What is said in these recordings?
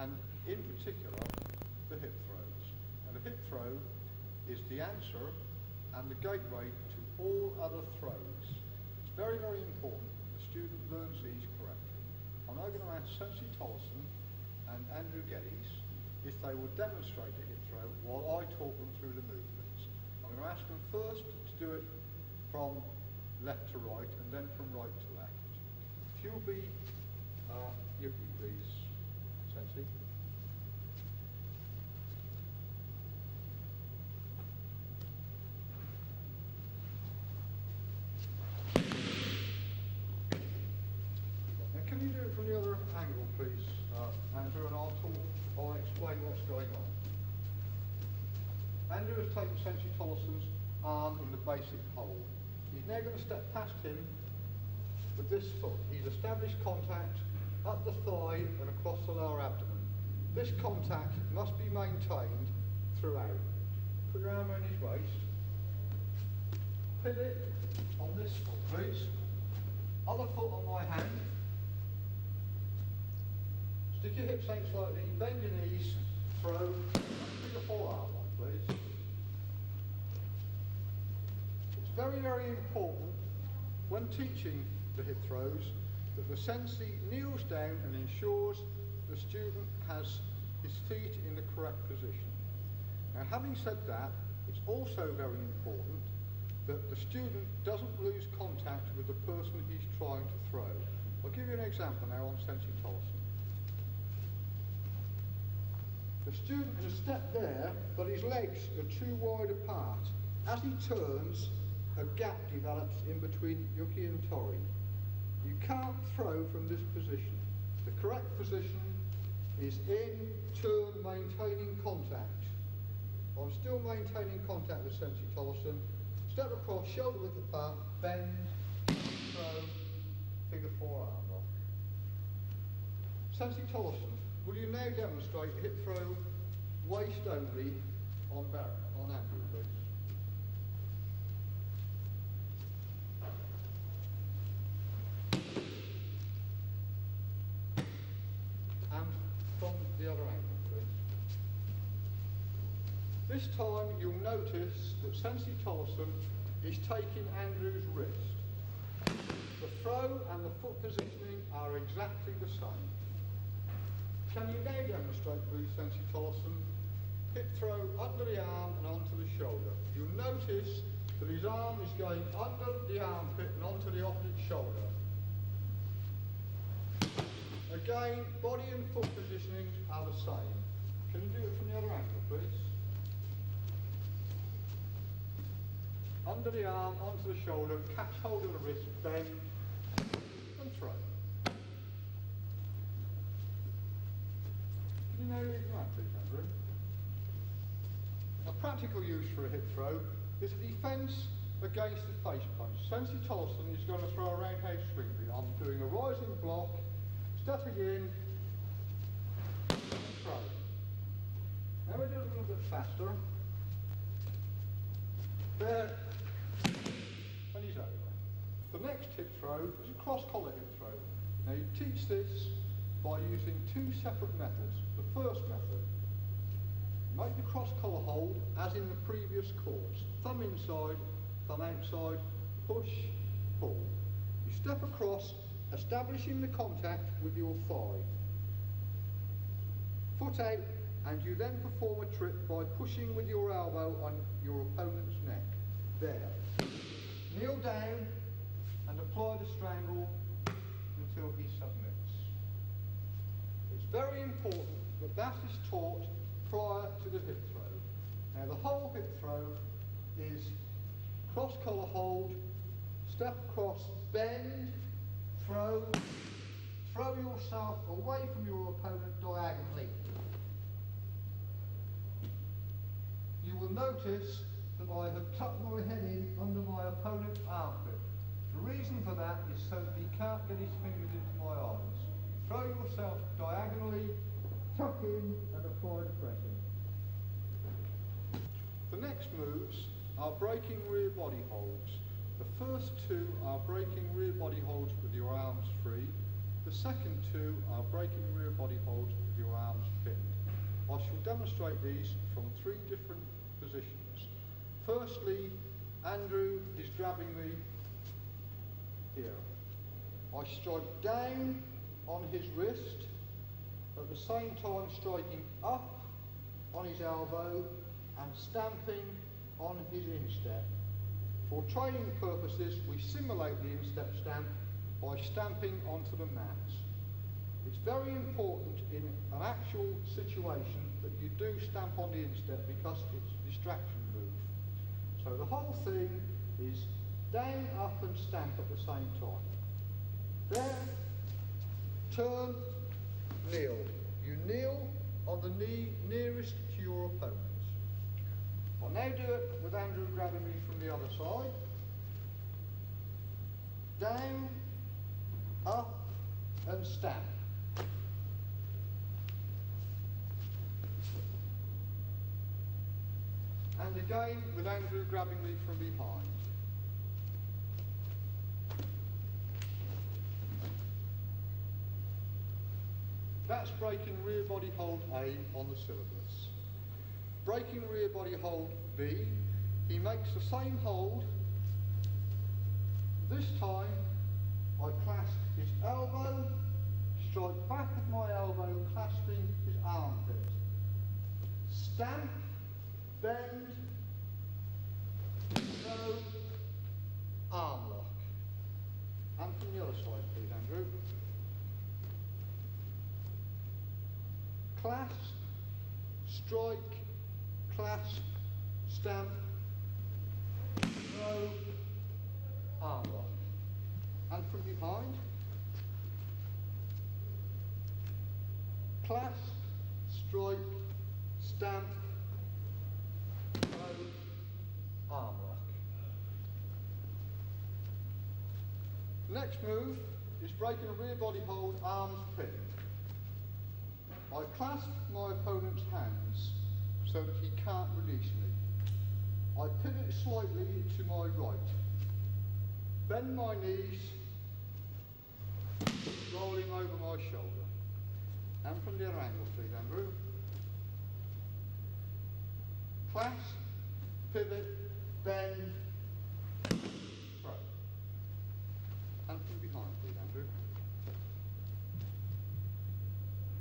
and in particular the hip throws. And the hip throw is the answer and the gateway to all other throws. It's very, very important the student learns these correctly. I'm now going to ask Sensei Tollison and Andrew Geddes if they will demonstrate the hip throw while I talk them through the movements. I'm going to ask them first to do it from left to right and then from right to left. If you'll be Yuki, please, Sensei. And can you do it from the other angle, please, Andrew, and I'll explain what's going on. Andrew has taken Sensei Tollison's arm in the basic hold. He's now going to step past him with this foot. He's established contact up the thigh and across the lower abdomen. This contact must be maintained throughout. Put your arm around his waist. Pivot on this foot, please. Other foot on my hand. Stick your hips out slightly, bend your knees, throw. Put your forearm on, please. It's very, very important when teaching the hip throws that the sensei kneels down and ensures the student has his feet in the correct position. Now, having said that, it's also very important that the student doesn't lose contact with the person he's trying to throw. I'll give you an example now on Sensei Tollison. The student has stepped there, but his legs are too wide apart. As he turns, a gap develops in between Yuki and Tori. You can't throw from this position. The correct position is in, turn, maintaining contact. I'm still maintaining contact with Sensei Tollison. Step across, shoulder width apart, bend, throw, figure four arm lock. Sensei Tollison, will you now demonstrate hip throw, waist only, on Andrew, please? And from the other angle, please. This time you'll notice that Sensei Tollison is taking Andrew's wrist. The throw and the foot positioning are exactly the same. Can you now demonstrate, please, Sensei Tollison? Hip throw under the arm and onto the shoulder. You'll notice that his arm is going under the armpit and onto the opposite shoulder. Again, body and foot positionings are the same. Can you do it from the other angle, please? Under the arm, onto the shoulder, catch hold of the wrist, bend, and throw. Can you now leave that, please, Andrew? A practical use for a hip throw is a defence against the face punch. Sensei Tollison is going to throw a roundhouse swing. I'm doing a rising block, stepping in, and throw. Now we do it a little bit faster. There, and he's over. The next hip throw is a cross-collar hip throw. Now you teach this by using two separate methods. The first method, make the cross-collar hold as in the previous course. Thumb inside, thumb outside, push, pull. You step across, establishing the contact with your thigh. Foot out, and you then perform a trick by pushing with your elbow on your opponent's neck. There. Kneel down and apply the strangle until he submits. It's very important that that is taught prior to the hip throw. Now the whole hip throw is cross-collar hold, step across, bend, throw yourself away from your opponent diagonally. You will notice that I have tucked my head in under my opponent's armpit. The reason for that is so that he can't get his fingers into my arms. Throw yourself diagonally, tuck in and apply the pressing. The next moves are breaking rear body holds. The first two are breaking rear body holds with your arms free. The second two are breaking rear body hold with your arms pinned. I shall demonstrate these from 3 different positions. Firstly, Andrew is grabbing me here. I strike down on his wrist, at the same time striking up on his elbow and stamping on his instep. For training purposes, we simulate the instep stamp by stamping onto the mat. It's very important in an actual situation that you do stamp on the instep because it's a distraction move. So the whole thing is down, up and stamp at the same time. There, turn, kneel. You kneel on the knee nearest to your opponent. I'll now do it with Andrew grabbing me from the other side. Down, up and stamp. And again with Andrew grabbing me from behind. That's breaking rear body hold A on the syllabus. Breaking rear body hold B, he makes the same hold. This time I clasp his elbow, strike back of my elbow clasping his armpit. Stamp, bend, throw, arm lock. And from the other side please, Andrew. Clasp, strike, clasp, stamp, throw, arm lock. And from behind, clasp, strike, stamp, throw, arm lock. The next move is breaking a rear body hold, arms pinned. I clasp my opponent's hands so that he can't release me. I pivot slightly to my right, bend my knees, rolling over my shoulder. And from the other angle please, Andrew. Clasp, pivot, bend, throw. And from behind please, Andrew.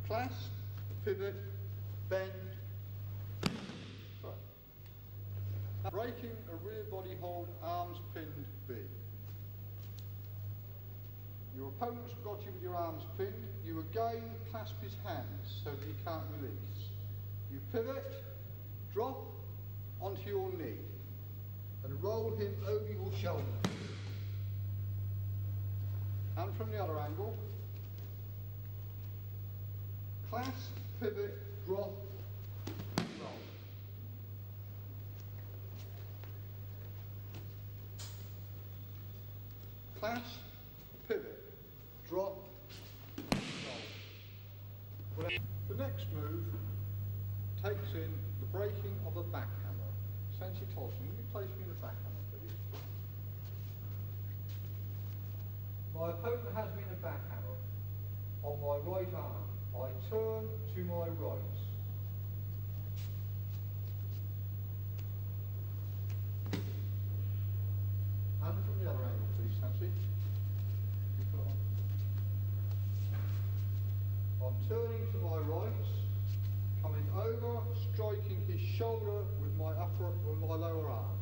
Clasp, pivot, bend, throw. Breaking a rear body hold, arms pinned B. Your opponent's got you with your arms pinned. You again clasp his hands so that he can't release. You pivot, drop onto your knee and roll him over your shoulder. And from the other angle, clasp, pivot, drop, and roll. Clasp, pivot, drop, roll. The next move takes in the breaking of a backhammer. Sensei Tolson, will you place me in the backhammer, please? My opponent has me in a backhammer on my right arm. I turn to my right. And from the other angle, please, Sensei. I'm turning to my right, coming over, striking his shoulder with my lower arm.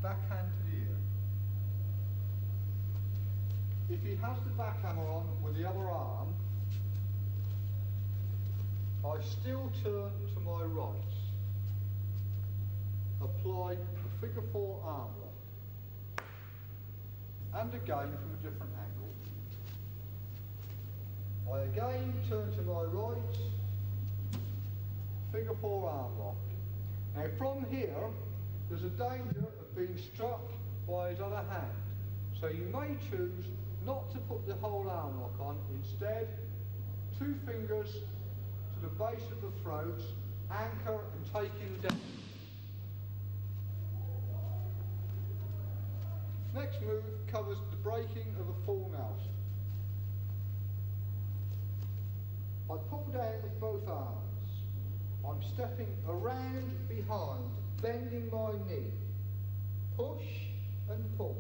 Backhand to the ear. If he has the backhammer on with the other arm, I still turn to my right. Apply the figure 4 arm lock. And again from a different angle. I again turn to my right, figure 4 arm lock. Now from here, there's a danger of being struck by his other hand. So you may choose not to put the whole arm lock on, instead 2 fingers to the base of the throat, anchor and take him down. Next move covers the breaking of a full Nelson. I pull down with both arms. I'm stepping around behind, bending my knee. Push and pull.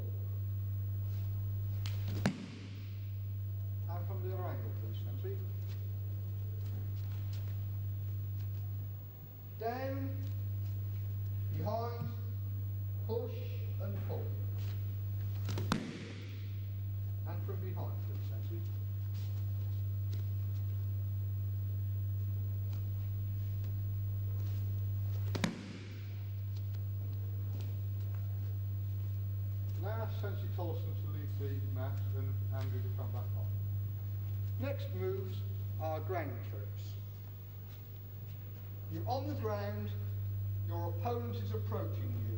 And from the other angle, please, Nancy. Down, behind, push and pull. And from behind, please, Nancy. Now Sensi Tolson to leave the mat and Andrew to come back on. Next moves are ground trips. You're on the ground, your opponent is approaching you.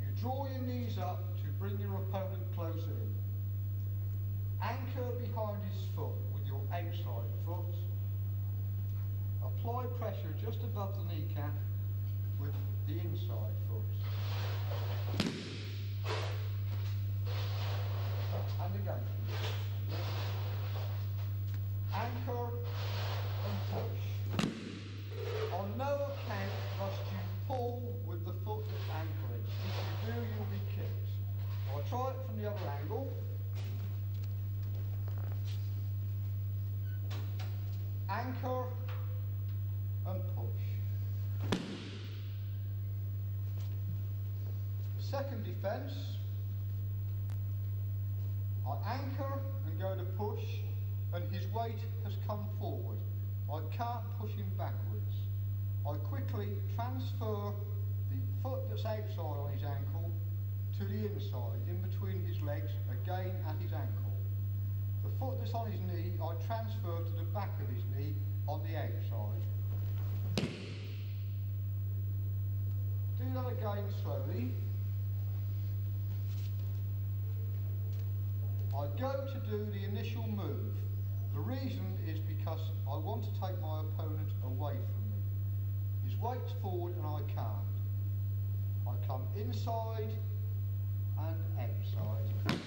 You draw your knees up to bring your opponent closer in. Anchor behind his foot with your outside foot. Apply pressure just above the kneecap with the inside foot. And again. Anchor and push. On no account must you pull with the foot that's anchoring. If you do, you'll be kicked. I'll try it from the other angle. Anchor and push. Second defence. I anchor and go to push, and his weight has come forward. I can't push him backwards. I quickly transfer the foot that's outside on his ankle to the inside, in between his legs, again at his ankle. The foot that's on his knee, I transfer to the back of his knee on the outside. Do that again slowly. I go to do the initial move. The reason is because I want to take my opponent away from me. His weight's forward and I can't. I come inside and outside.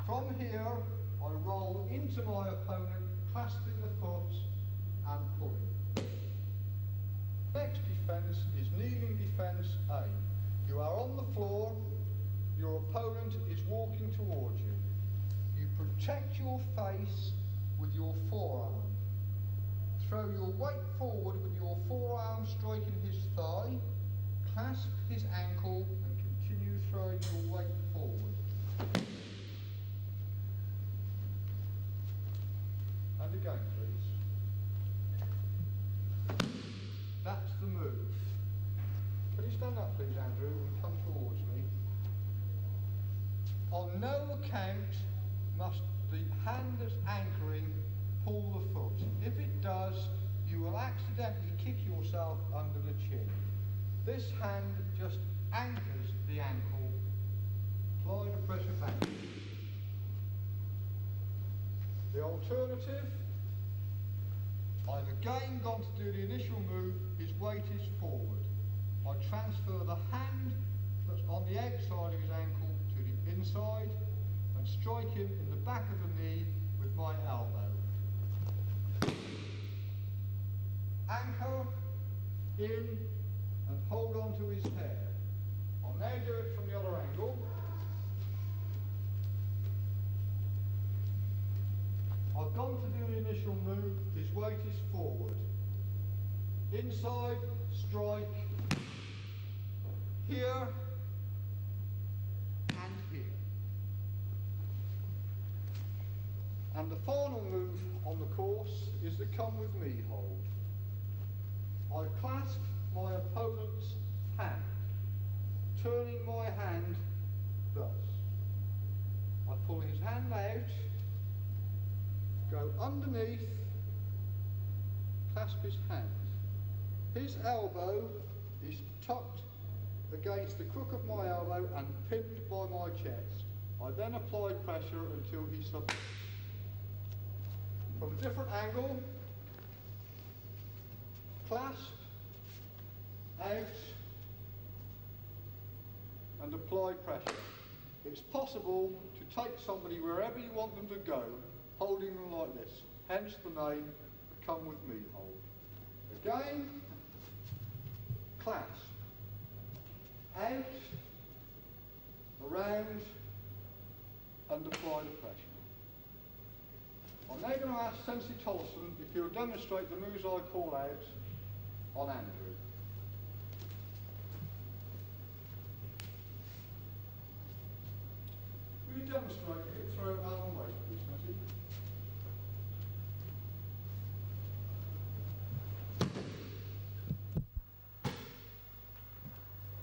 From here, I roll into my opponent, clasping the foot and pulling. Next defence is kneeling defence A. You are on the floor, your opponent is walking towards you. You protect your face with your forearm. Throw your weight forward with your forearm striking his thigh, clasp his ankle and continue throwing your weight forward. And again, please. That's the move. Can you stand up, please, Andrew, and come towards me? On no account must the hand that's anchoring pull the foot. If it does, you will accidentally kick yourself under the chin. This hand just anchors the ankle. Apply the pressure back. The alternative, I've again gone to do the initial move, his weight is forward. I transfer the hand that's on the outside of his ankle to the inside and strike him in the back of the knee with my elbow. Anchor in and hold on to his hair. I'll now do it from the other angle. I've gone to do the initial move, his weight is forward. Inside, strike, here and here. And the final move on the course is the come with me hold. I clasp my opponent's hand, turning my hand thus. I pull his hand out, go underneath, clasp his hand. His elbow is tucked against the crook of my elbow and pinned by my chest. I then apply pressure until he submits. From a different angle, clasp, out, and apply pressure. It's possible to take somebody wherever you want them to go, holding them like this. Hence the name, the Come With Me hold. Again, clasp. Out, around, and apply the pressure. I'm now going to ask Sensei Tolson if he'll demonstrate the moves I call out on Andrew. Will you demonstrate the hip throw arm and waist, please, Sensei?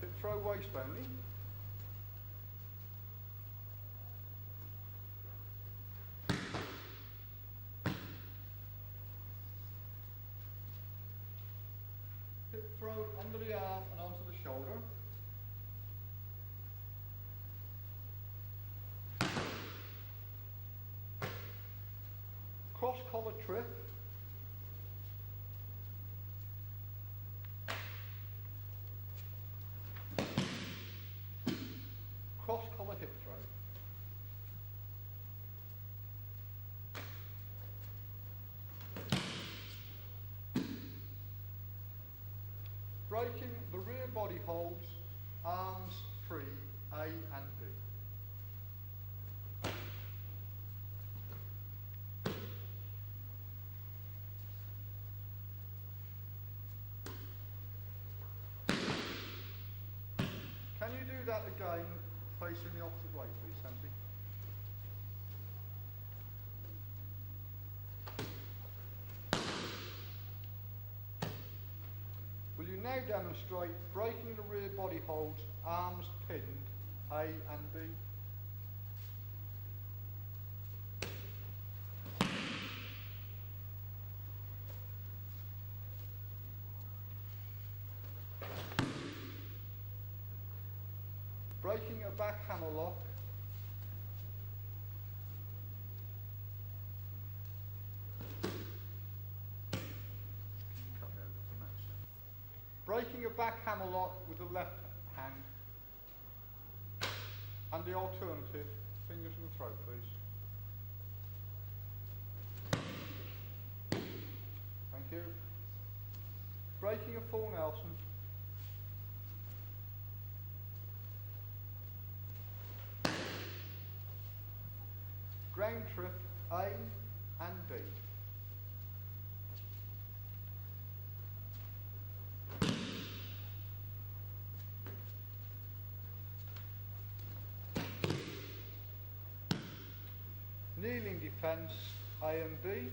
Hip throw waist only. Hip throw under the arm and onto the shoulder. Cross collar trip. Cross collar hip throw. Breaking the rear body holds, arms free, A and B. Can you do that again, facing the opposite way, please, Sandy? Will you now demonstrate breaking the rear body holds, arms pinned, A and B? Breaking a back hammer lock. Breaking a back hammer lock with the left hand. And the alternative, fingers in the throat, please. Thank you. Breaking a full Nelson. Ground trip, A and B. Kneeling defence, A and B.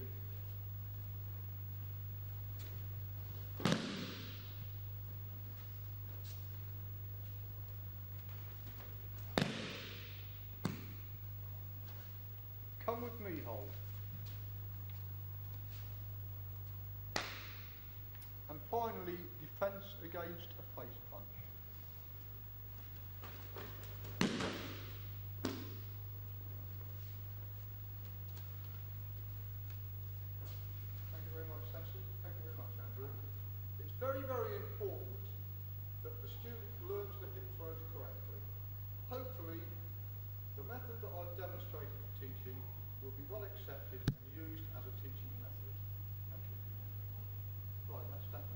Come with me hold. And finally, defence against a face punch. Very, very important that the student learns the hip throws correctly. Hopefully, the method that I've demonstrated teaching will be well accepted and used as a teaching method. Thank you. Right, let's stand.